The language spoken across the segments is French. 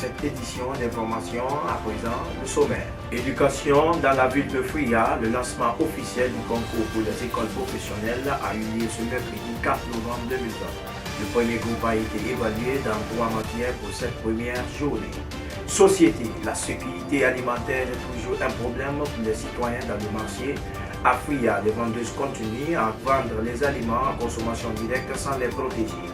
cette édition d'information. À présent, le sommaire. Éducation dans la ville de Fria, le lancement officiel du concours pour les écoles professionnelles a eu lieu ce mercredi 4 novembre 2020. Le premier groupe a été évalué dans 3 matières pour cette première journée. Société, la sécurité alimentaire est toujours un problème pour les citoyens dans le marché. À Fria, les vendeuses continuent à vendre les aliments en consommation directe sans les protéger.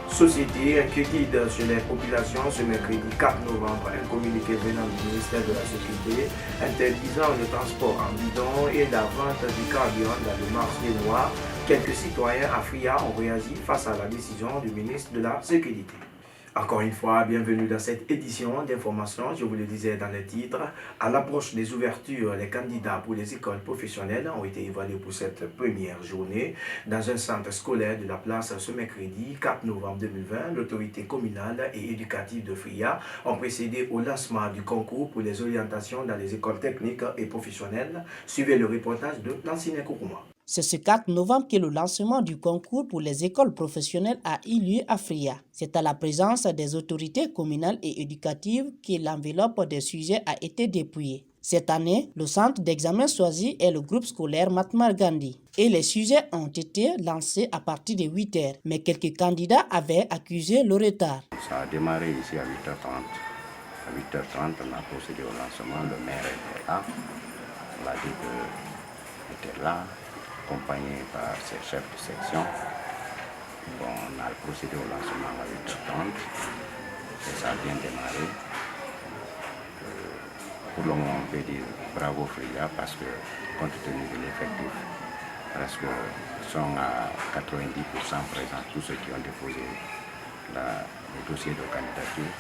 Société, inquiétude sur les populations ce mercredi 4 novembre, un communiqué venant du ministère de la Sécurité interdisant le transport en bidon et la vente du carburant dans le marché noir. Quelques citoyens à Fria ont réagi face à la décision du ministre de la Sécurité. Encore une fois, bienvenue dans cette édition d'information. Je vous le disais dans le titre, à l'approche des ouvertures, les candidats pour les écoles professionnelles ont été évalués pour cette première journée dans un centre scolaire de la place ce mercredi 4 novembre 2020. L'autorité communale et éducative de Fria ont procédé au lancement du concours pour les orientations dans les écoles techniques et professionnelles. Suivez le reportage de Lancine Koukouma. C'est ce 4 novembre que le lancement du concours pour les écoles professionnelles a eu lieu à Fria. C'est à la présence des autorités communales et éducatives que l'enveloppe des sujets a été dépouillée. Cette année, le centre d'examen choisi est le groupe scolaire Mahatma Gandhi et les sujets ont été lancés à partir de 8h, mais quelques candidats avaient accusé le retard. Ça a démarré ici à 8h30. À 8h30, on a procédé au lancement, le maire était là, on a dit qu'il était là, accompagné par ses chefs de section. Bon, on a procédé au lancement à 8h30 et ça a bien démarré. Pour le moment, on peut dire bravo Fria parce que, compte tenu de l'effectif, presque sont à 90% présents, tous ceux qui ont déposé le dossier de candidature,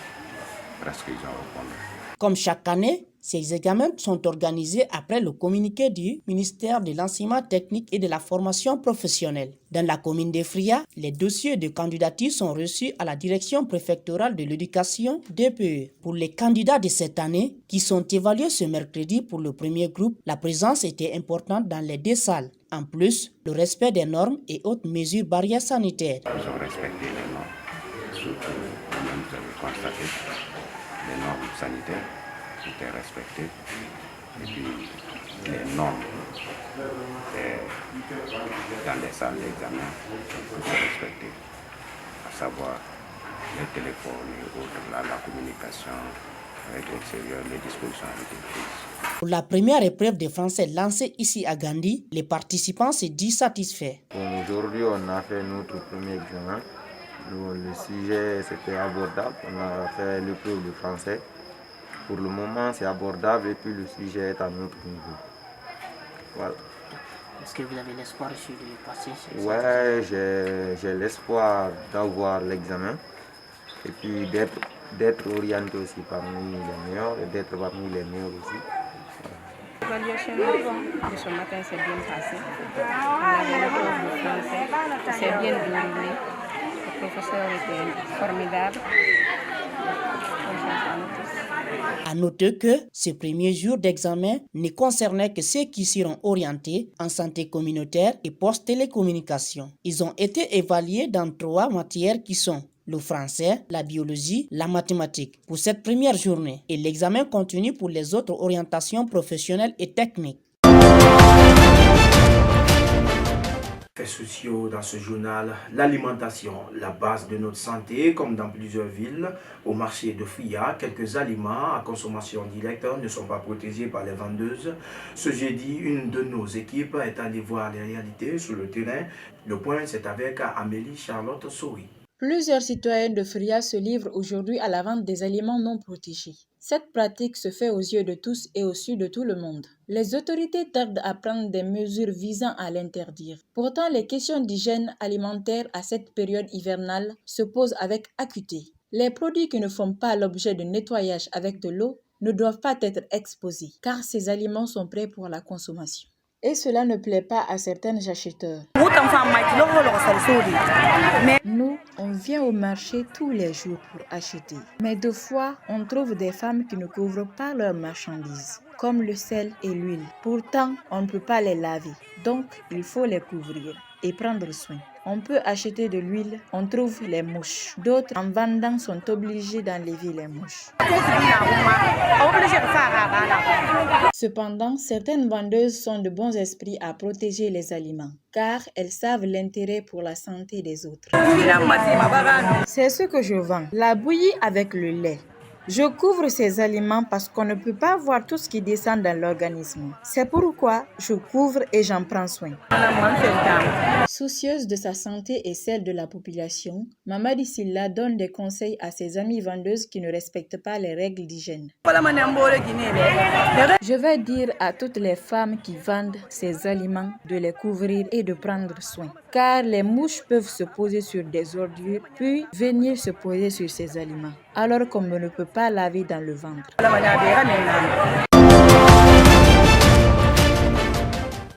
presque ils ont répondu. Comme chaque année, ces examens sont organisés après le communiqué du ministère de l'Enseignement technique et de la formation professionnelle. Dans la commune de Fria, les dossiers de candidature sont reçus à la direction préfectorale de l'éducation DPE. Pour les candidats de cette année, qui sont évalués ce mercredi pour le premier groupe, la présence était importante dans les 2 salles. En plus, le respect des normes et autres mesures barrières sanitaires. Ils ont respecté les normes, surtout, vous-même vous avez constaté, les normes sanitaires étaient respectées et puis les normes dans les salles d'examen sont tous respectées, à savoir les téléphones et autres, la communication avec l'extérieur, les dispositions ont été prises. Pour la première épreuve de français lancée ici à Gandhi, les participants se disent satisfaits. Aujourd'hui, on a fait notre premier examen. Le sujet, c'était abordable. On a fait l'épreuve de français. Pour le moment, c'est abordable et puis le sujet est à notre niveau. Voilà. Est-ce que vous avez l'espoir de passer? Ouais, j'ai l'espoir d'avoir l'examen et puis d'être orienté aussi parmi les meilleurs et d'être parmi les meilleurs aussi. L'évaluation de ce matin s'est bien passée. On avait l'épreuve de français, c'est bien déroulé. Le professeur était formidable. À noter que ce premier jour d'examen ne concernait que ceux qui seront orientés en santé communautaire et post-télécommunication. Ils ont été évalués dans 3 matières qui sont le français, la biologie, la mathématique pour cette première journée et l'examen continue pour les autres orientations professionnelles et techniques. Faits sociaux dans ce journal, l'alimentation, la base de notre santé, comme dans plusieurs villes. Au marché de Fria, quelques aliments à consommation directe ne sont pas protégés par les vendeuses. Ce jeudi, une de nos équipes est allée voir les réalités sur le terrain. Le point, c'est avec Amélie Charlotte Souris. Plusieurs citoyens de Fria se livrent aujourd'hui à la vente des aliments non protégés. Cette pratique se fait aux yeux de tous et au su de tout le monde. Les autorités tardent à prendre des mesures visant à l'interdire. Pourtant, les questions d'hygiène alimentaire à cette période hivernale se posent avec acuité. Les produits qui ne font pas l'objet de nettoyage avec de l'eau ne doivent pas être exposés, car ces aliments sont prêts pour la consommation. Et cela ne plaît pas à certains acheteurs. Nous, on vient au marché tous les jours pour acheter. Mais deux fois, on trouve des femmes qui ne couvrent pas leurs marchandises, comme le sel et l'huile. Pourtant, on ne peut pas les laver, donc il faut les couvrir et prendre soin. On peut acheter de l'huile, on trouve les mouches. D'autres, en vendant, sont obligés d'enlever les mouches. Cependant, certaines vendeuses sont de bons esprits à protéger les aliments, car elles savent l'intérêt pour la santé des autres. C'est ce que je vends, la bouillie avec le lait. Je couvre ces aliments parce qu'on ne peut pas voir tout ce qui descend dans l'organisme. C'est pourquoi je couvre et j'en prends soin. Soucieuse de sa santé et celle de la population, Mamadi Silla donne des conseils à ses amies vendeuses qui ne respectent pas les règles d'hygiène. Je vais dire à toutes les femmes qui vendent ces aliments de les couvrir et de prendre soin, car les mouches peuvent se poser sur des ordures puis venir se poser sur ces aliments, alors qu'on ne peut pas laver dans le ventre.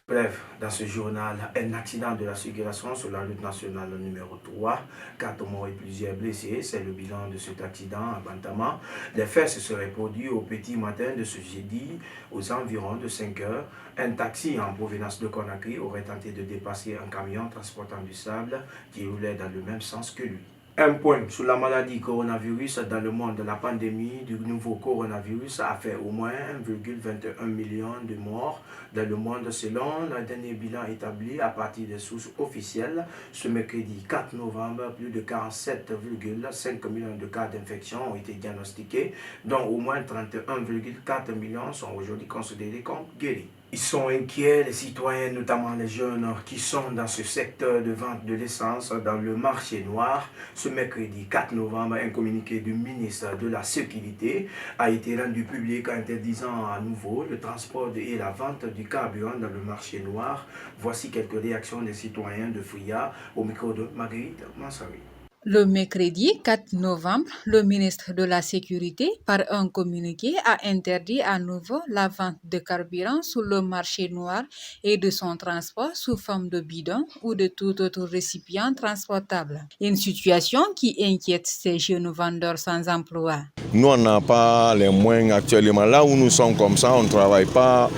Bref, dans ce journal, un accident de la circulation sur la route nationale numéro 3, 4 morts et plusieurs blessés, c'est le bilan de cet accident à Bantama. Les faits se seraient produits au petit matin de ce jeudi, aux environs de 5 heures. Un taxi en provenance de Conakry aurait tenté de dépasser un camion transportant du sable qui roulait dans le même sens que lui. Un point sur la maladie coronavirus dans le monde. La pandémie du nouveau coronavirus a fait au moins 1,21 million de morts dans le monde selon le dernier bilan établi à partir des sources officielles. Ce mercredi 4 novembre, plus de 47,5 millions de cas d'infection ont été diagnostiqués, dont au moins 31,4 millions sont aujourd'hui considérés comme guéris. Ils sont inquiets, les citoyens, notamment les jeunes qui sont dans ce secteur de vente de l'essence dans le marché noir. Ce mercredi 4 novembre, un communiqué du ministre de la Sécurité a été rendu public interdisant à nouveau le transport et la vente du carburant dans le marché noir. Voici quelques réactions des citoyens de Fria au micro de Marguerite Mansari. Le mercredi 4 novembre, le ministre de la Sécurité, par un communiqué, a interdit à nouveau la vente de carburant sur le marché noir et de son transport sous forme de bidon ou de tout autre récipient transportable. Une situation qui inquiète ces jeunes vendeurs sans emploi. Nous, on n'a pas les moyens actuellement. Là où nous sommes comme ça, on ne travaille pas.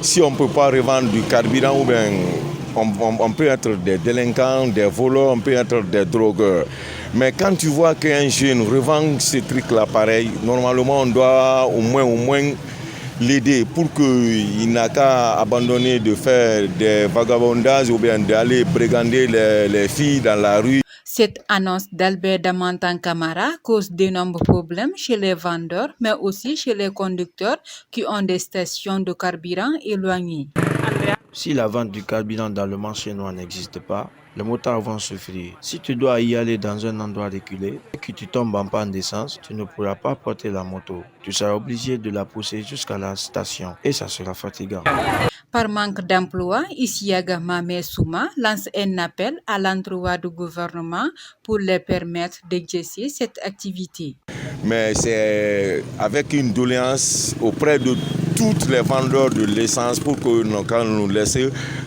Si on ne peut pas revendre du carburant ou bien... On peut être des délinquants, des voleurs, on peut être des drogueurs. Mais quand tu vois qu'un jeune revend ces trucs-là pareil, normalement on doit au moins l'aider pour qu'il n'a qu'à abandonner de faire des vagabondages ou bien d'aller brigander les filles dans la rue. Cette annonce d'Albert Damantan Camara cause d'énormes problèmes chez les vendeurs, mais aussi chez les conducteurs qui ont des stations de carburant éloignées. Si la vente du carburant dans le marché noir n'existe pas, les motards vont souffrir. Si tu dois y aller dans un endroit reculé et que tu tombes en panne d'essence, tu ne pourras pas porter la moto. Tu seras obligé de la pousser jusqu'à la station et ça sera fatigant. Par manque d'emploi, Isiaga Mame Souma lance un appel à l'endroit du gouvernement pour les permettre d'exercer cette activité. Mais c'est avec une doléance auprès de tous les vendeurs de l'essence pour que nous laissent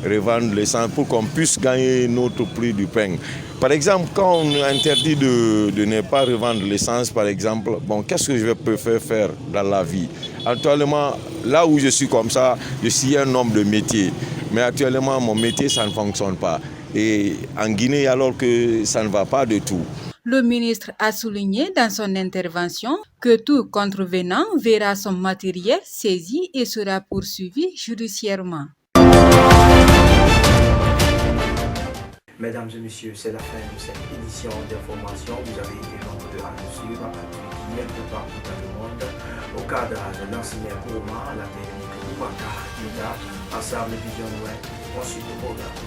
revendre l'essence pour qu'on puisse gagner notre prix du pain. Par exemple, quand on interdit de ne pas revendre l'essence, par exemple, bon, qu'est-ce que je peux faire dans la vie? Actuellement, là où je suis comme ça, je suis un homme de métier. Mais actuellement, mon métier, ça ne fonctionne pas. Et en Guinée, alors que ça ne va pas du tout. Le ministre a souligné dans son intervention que tout contrevenant verra son matériel saisi et sera poursuivi judiciairement. Mesdames et messieurs, c'est la fin de cette édition d'information. Vous avez été nombreux à nous suivre à partir d'hier de partout dans le monde. Au cadre de l'enseignement pour la technique Ouaka Ida, ensemble Vision Ouest, ensuite le programme.